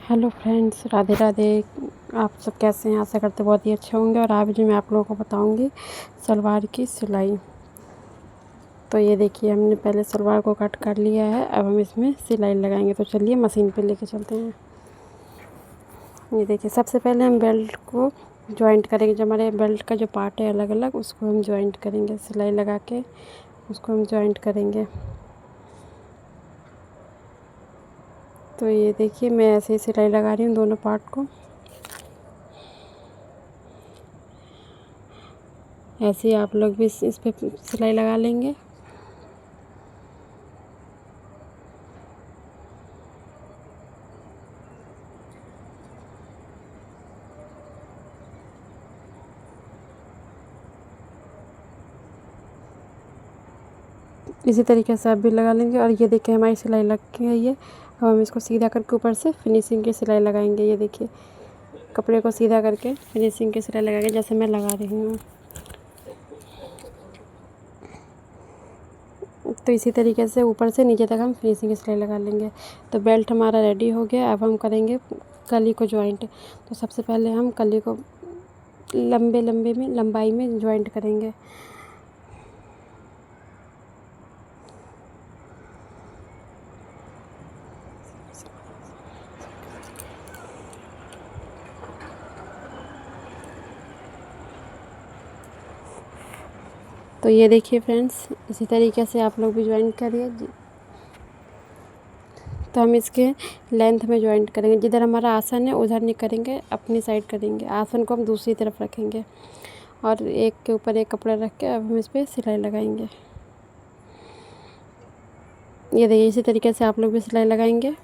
Hello friends, Radhe Radhe. आप सब कैसे हैं? आशा करते बहुत ही अच्छे होंगे। और आज मैं आप लोगों को बताऊंगी सलवार की सिलाई। तो ये देखिए, हमने पहले सलवार को कट कर लिया है। अब हम इसमें सिलाई लगाएंगे। तो चलिए मशीन पे लेके चलते हैं। ये देखिए, सबसे पहले हम बेल्ट को जॉइंट करेंगे। जो हमारे बेल्ट का जो पार्ट है अलग अलग, उसको हम जॉइंट करेंगे। सिलाई लगा के उसको हम जॉइंट करेंगे। तो ये देखिए, मैं ऐसे ही सिलाई लगा रही हूँ दोनों पार्ट को। ऐसे ही आप लोग भी इस पे सिलाई लगा लेंगे। इसी तरीके से आप भी लगा लेंगे। और ये देखिए, हमारी सिलाई लग गई है। अब हम इसको सीधा करके ऊपर से फिनिशिंग की सिलाई लगाएंगे। ये देखिए, कपड़े को सीधा करके फिनिशिंग की सिलाई लगाएंगे, जैसे मैं लगा रही हूँ। तो इसी तरीके से ऊपर से नीचे तक हम फिनिशिंग की सिलाई लगा लेंगे। तो बेल्ट हमारा रेडी हो गया। अब हम करेंगे कली को जॉइंट। तो सबसे पहले हम कली को लंबाई में जॉइंट करेंगे। तो ये देखिए फ्रेंड्स, इसी तरीके से आप लोग भी ज्वाइन करिए। तो हम इसके लेंथ में ज्वाइंट करेंगे। जिधर हमारा आसन है उधर नहीं करेंगे, अपनी साइड करेंगे। आसन को हम दूसरी तरफ रखेंगे और एक के ऊपर एक कपड़ा रख के अब हम इस पर सिलाई लगाएंगे। ये देखिए, इसी तरीके से आप लोग भी सिलाई लगाएंगे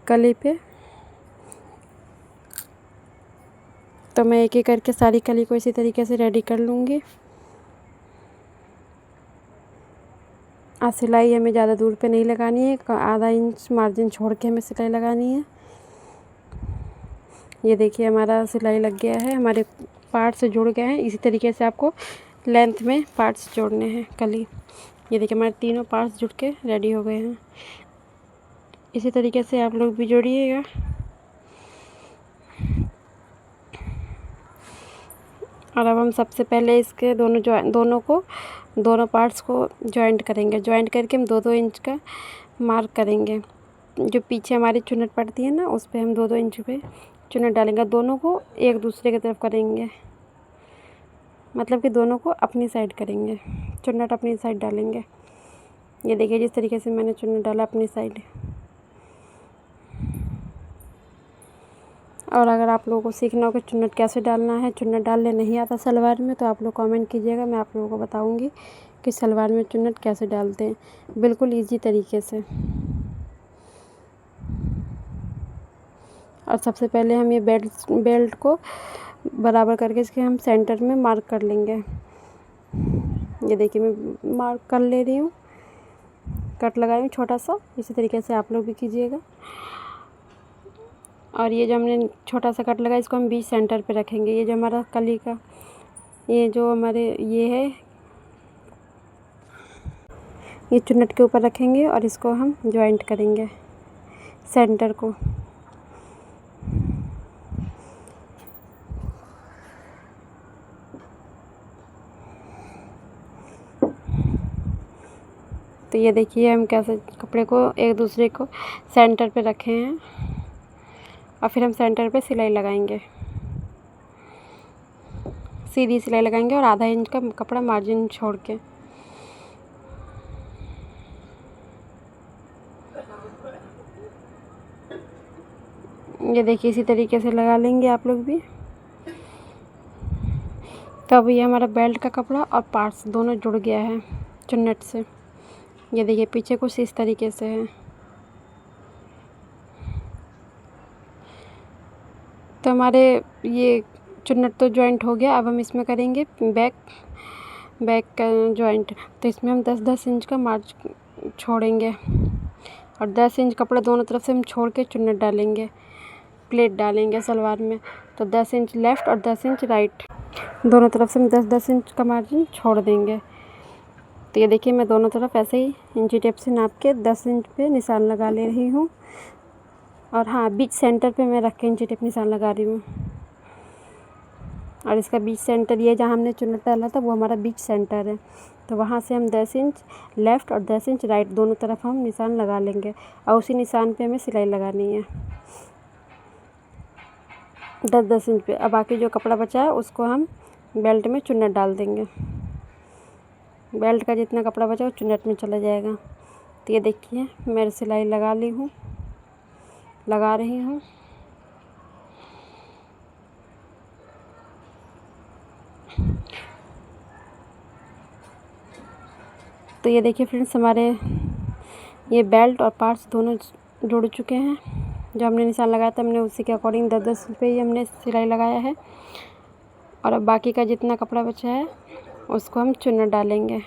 कली पे। तो मैं एक एक करके सारी कली को इसी तरीके से रेडी कर लूँगी। और सिलाई हमें ज़्यादा दूर पे नहीं लगानी है, आधा इंच मार्जिन छोड़ के हमें सिलाई लगानी है। ये देखिए, हमारा सिलाई लग गया है, हमारे पार्ट्स जुड़ गए हैं। इसी तरीके से आपको लेंथ में पार्ट्स जोड़ने हैं कली। ये देखिए, हमारे तीनों पार्ट्स जुड़ के रेडी हो गए हैं। इसी तरीके से आप लोग भी जोड़िएगा। और अब हम सबसे पहले इसके दोनों पार्ट्स को जॉइंट करेंगे। जॉइंट करके हम 2-2 इंच का मार्क करेंगे। जो पीछे हमारी चुन्नट पड़ती है ना, उस पर हम 2-2 इंच पे चुन्नट डालेंगे। दोनों को एक दूसरे की तरफ करेंगे, मतलब कि दोनों को अपनी साइड करेंगे। चुन्नट अपनी साइड डालेंगे। ये देखिए, जिस तरीके से मैंने चुन्नट डाला अपनी साइड। और अगर आप लोगों को सीखना हो कि चुन्नट कैसे डालना है, चुन्नट डालने नहीं आता सलवार में, तो आप लोग कमेंट कीजिएगा। मैं आप लोगों को बताऊंगी कि सलवार में चुन्नट कैसे डालते हैं, बिल्कुल इजी तरीके से। और सबसे पहले हम ये बेल्ट को बराबर करके इसके हम सेंटर में मार्क कर लेंगे। ये देखिए, मैं मार्क कर ले रही हूँ, कट लगाई हूँ छोटा सा। इसी तरीके से आप लोग भी कीजिएगा। और ये जो हमने छोटा सा कट लगाया, इसको हम बीच सेंटर पे रखेंगे। ये जो हमारा कली का ये जो हमारे ये है, ये चुन्नट के ऊपर रखेंगे और इसको हम जॉइंट करेंगे सेंटर को। तो ये देखिए, हम कैसे कपड़े को एक दूसरे को सेंटर पे रखे हैं। और फिर हम सेंटर पे सिलाई लगाएंगे, सीधी सिलाई लगाएंगे और आधा इंच का कपड़ा मार्जिन छोड़ के। ये देखिए, इसी तरीके से लगा लेंगे आप लोग भी। तो अब ये हमारा बेल्ट का कपड़ा और पार्ट्स दोनों जुड़ गया है चुन्नट से। ये देखिए, पीछे कुछ इस तरीके से है। तो हमारे ये चुन्नट तो जॉइंट हो गया। अब हम इसमें करेंगे बैक का जॉइंट। तो इसमें हम 10-10 इंच का मार्ज छोड़ेंगे और 10 इंच कपड़ा दोनों तरफ से हम छोड़ के चुन्नट डालेंगे, प्लेट डालेंगे सलवार में। तो 10 इंच लेफ़्ट और 10 इंच राइट, दोनों तरफ से हम 10-10 इंच का मार्जिन छोड़ देंगे। तो ये देखिए, मैं दोनों तरफ ऐसे ही इंची टेप से नाप के 10 इंच पे निशान लगा ले रही हूँ। और हाँ, बीच सेंटर पे मैं रख के इंची टेप निशान लगा रही हूँ। और इसका बीच सेंटर, ये जहाँ हमने चुन्नट डाला था वो हमारा बीच सेंटर है। तो वहाँ से हम 10 इंच लेफ़्ट और 10 इंच राइट दोनों तरफ हम निशान लगा लेंगे और उसी निशान पे हमें सिलाई लगानी है 10-10 इंच पे। अब बाकी जो कपड़ा बचा है उसको हम बेल्ट में चुन्नट डाल देंगे। बेल्ट का जितना कपड़ा बचा वो चुन्नट में चला जाएगा। तो ये देखिए मैं सिलाई लगा रही हूँ। तो ये देखिए फ्रेंड्स, हमारे ये बेल्ट और पार्ट्स दोनों जुड़ चुके हैं। जो हमने निशान लगाया था हमने उसी के अकॉर्डिंग 10-10 पे ही हमने सिलाई लगाया है। और अब बाकी का जितना कपड़ा बचा है उसको हम चुन्नट डालेंगे।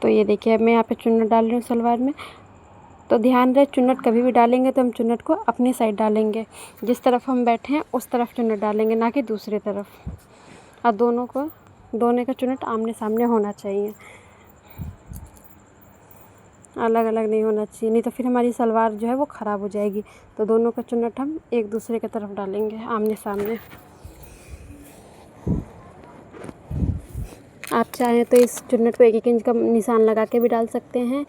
तो ये देखिए अब मैं यहाँ पे चुन्नट डाल रही हूँ सलवार में। तो ध्यान रहे, चुन्नट कभी भी डालेंगे तो हम चुन्नट को अपनी साइड डालेंगे, जिस तरफ हम बैठे हैं उस तरफ चुन्नट डालेंगे, ना कि दूसरी तरफ। और दोनों का चुन्नट आमने सामने होना चाहिए, अलग अलग नहीं होना चाहिए, नहीं तो फिर हमारी सलवार जो है वो ख़राब हो जाएगी। तो दोनों का चुन्नट हम एक दूसरे की तरफ डालेंगे, आमने सामने। आप चाहें तो इस चुन्नट को 1-1 इंच का निशान लगा के भी डाल सकते हैं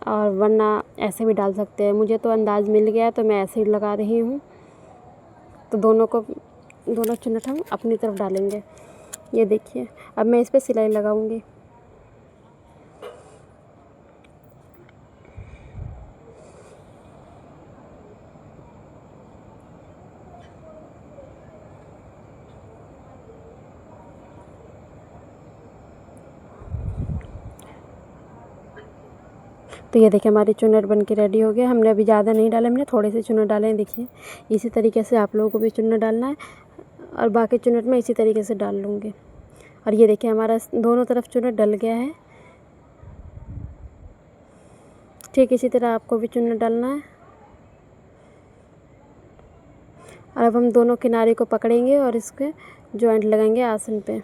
और वरना ऐसे भी डाल सकते हैं। मुझे तो अंदाज़ मिल गया तो मैं ऐसे ही लगा रही हूँ। तो दोनों चुन्नट हम अपनी तरफ डालेंगे। ये देखिए अब मैं इस पर सिलाई लगाऊंगी। तो ये देखिए हमारी चुन्नट बन के रेडी हो गया। हमने अभी ज़्यादा नहीं डाले, हमने थोड़े से चुन्नट डाले हैं। देखिए इसी तरीके से आप लोगों को भी चुन्नट डालना है और बाकी चुन्नट मैं इसी तरीके से डाल लूँगी। और ये देखिए हमारा दोनों तरफ चुन्नट डल गया है। ठीक इसी तरह आपको भी चुन्नट डालना है। और अब हम दोनों किनारे को पकड़ेंगे और इसके जॉइंट लगाएंगे आसन पे।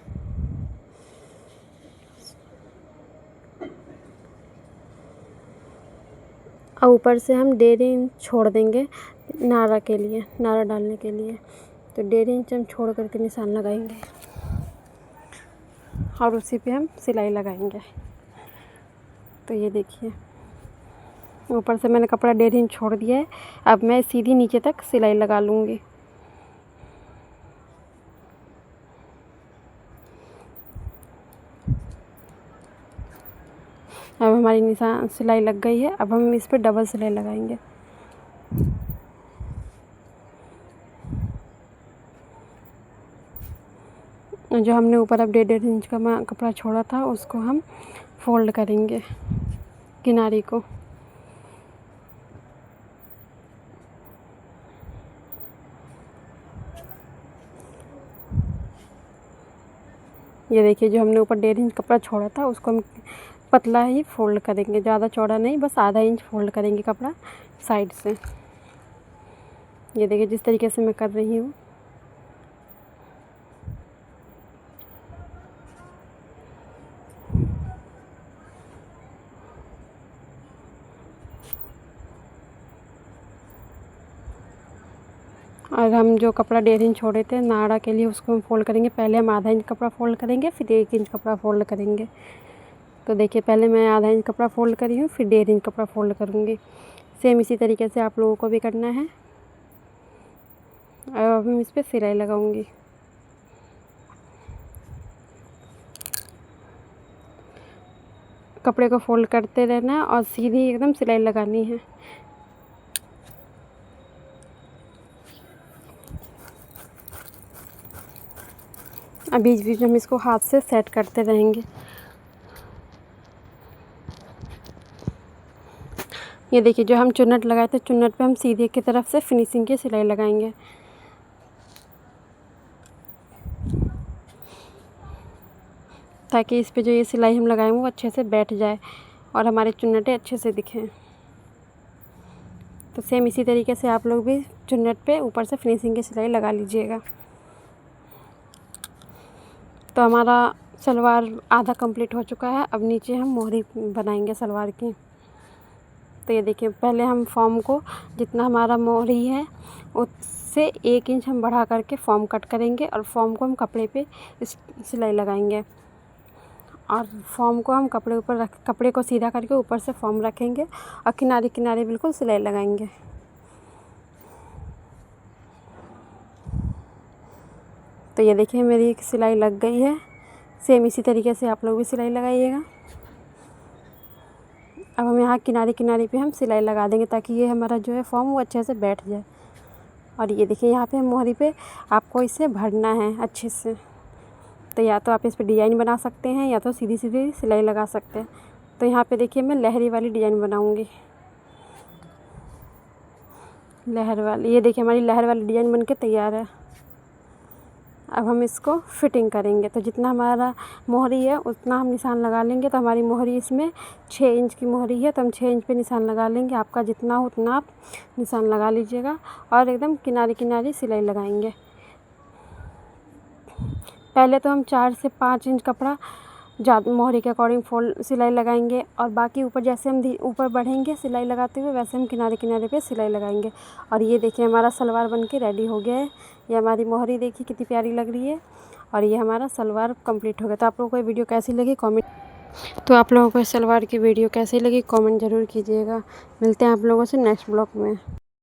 और ऊपर से हम 1.5 इंच छोड़ देंगे नारा डालने के लिए। तो 1.5 इंच हम छोड़ करके निशान लगाएंगे और उसी पे हम सिलाई लगाएंगे। तो ये देखिए ऊपर से मैंने कपड़ा 1.5 इंच छोड़ दिया है। अब मैं सीधी नीचे तक सिलाई लगा लूँगी। अब हमारी निशान सिलाई लग गई है। अब हम इस पर डबल सिलाई लगाएंगे। जो हमने ऊपर अब 1.5 इंच का कपड़ा छोड़ा था उसको हम फोल्ड करेंगे किनारे को। ये देखिए जो हमने ऊपर 1.5 इंच कपड़ा छोड़ा था उसको हम पतला ही फोल्ड करेंगे, ज़्यादा चौड़ा नहीं, बस आधा इंच फोल्ड करेंगे कपड़ा साइड से। ये देखिए जिस तरीके से मैं कर रही हूँ। और हम जो कपड़ा 1.5 इंच छोड़े थे नाड़ा के लिए उसको हम फोल्ड करेंगे। पहले हम आधा इंच कपड़ा फोल्ड करेंगे, फिर 1 इंच कपड़ा फोल्ड करेंगे। तो देखिए पहले मैं आधा इंच कपड़ा फोल्ड करी हूँ, फिर 1.5 इंच कपड़ा फोल्ड करूँगी। सेम इसी तरीके से आप लोगों को भी करना है। अब हम इस पर सिलाई लगाऊंगी। कपड़े को फोल्ड करते रहना है और सीधी एकदम सिलाई लगानी है। अब बीच बीच में हम इसको हाथ से सेट करते रहेंगे। ये देखिए जो हम चुन्नट लगाए थे चुन्नट पे हम सीधे की तरफ से फिनिशिंग की सिलाई लगाएंगे। ताकि इस पे जो ये सिलाई हम लगाएंगे वो अच्छे से बैठ जाए और हमारे चुन्नटें अच्छे से दिखें। तो सेम इसी तरीके से आप लोग भी चुन्नट पे ऊपर से फिनिशिंग की सिलाई लगा लीजिएगा। तो हमारा सलवार आधा कंप्लीट हो चुका है। अब नीचे हम मोहरी बनाएंगे सलवार की। तो ये देखिए, पहले हम फॉर्म को जितना हमारा मोहरी है उससे 1 इंच हम बढ़ा करके फॉर्म कट करेंगे और फॉर्म को हम कपड़े पे सिलाई लगाएंगे। और फॉर्म को हम कपड़े को सीधा करके ऊपर से फॉर्म रखेंगे और किनारे किनारे बिल्कुल सिलाई लगाएंगे। तो ये देखिए, मेरी एक सिलाई लग गई है। सेम इसी तरीके से आप लोग भी सिलाई लगाइएगा। अब हम यहाँ किनारे किनारे पे हम सिलाई लगा देंगे ताकि ये हमारा जो है फॉर्म वो अच्छे से बैठ जाए। और ये देखिए, यहाँ पे मोहरी पे आपको इसे भरना है अच्छे से। तो या तो आप इस पे डिज़ाइन बना सकते हैं या तो सीधी सीधी सिलाई लगा सकते हैं। तो यहाँ पे देखिए, मैं लहरी वाली डिज़ाइन बनाऊँगी। लहर वाली, ये देखिए हमारी लहर वाली डिज़ाइन बन के तैयार है। अब हम इसको फिटिंग करेंगे। तो जितना हमारा मोहरी है उतना हम निशान लगा लेंगे। तो हमारी मोहरी इसमें 6 इंच की मोहरी है, तो हम 6 इंच पे निशान लगा लेंगे। आपका जितना हो उतना आप निशान लगा लीजिएगा और एकदम किनारे किनारे सिलाई लगाएंगे। पहले तो हम 4 से 5 इंच कपड़ा ज़्यादा मोहरी के अकॉर्डिंग सिलाई लगाएंगे और बाकी ऊपर जैसे हम ऊपर बढ़ेंगे सिलाई लगाते हुए वैसे हम किनारे किनारे पे सिलाई लगाएंगे। और ये देखिए, हमारा सलवार बन के रेडी हो गया है। ये हमारी मोहरी देखिए कितनी प्यारी लग रही है और ये हमारा सलवार कंप्लीट हो गया। तो आप लोगों को ये वीडियो कैसी लगी सलवार की वीडियो कैसी लगी कमेंट ज़रूर कीजिएगा। मिलते हैं आप लोगों से नेक्स्ट ब्लॉग में।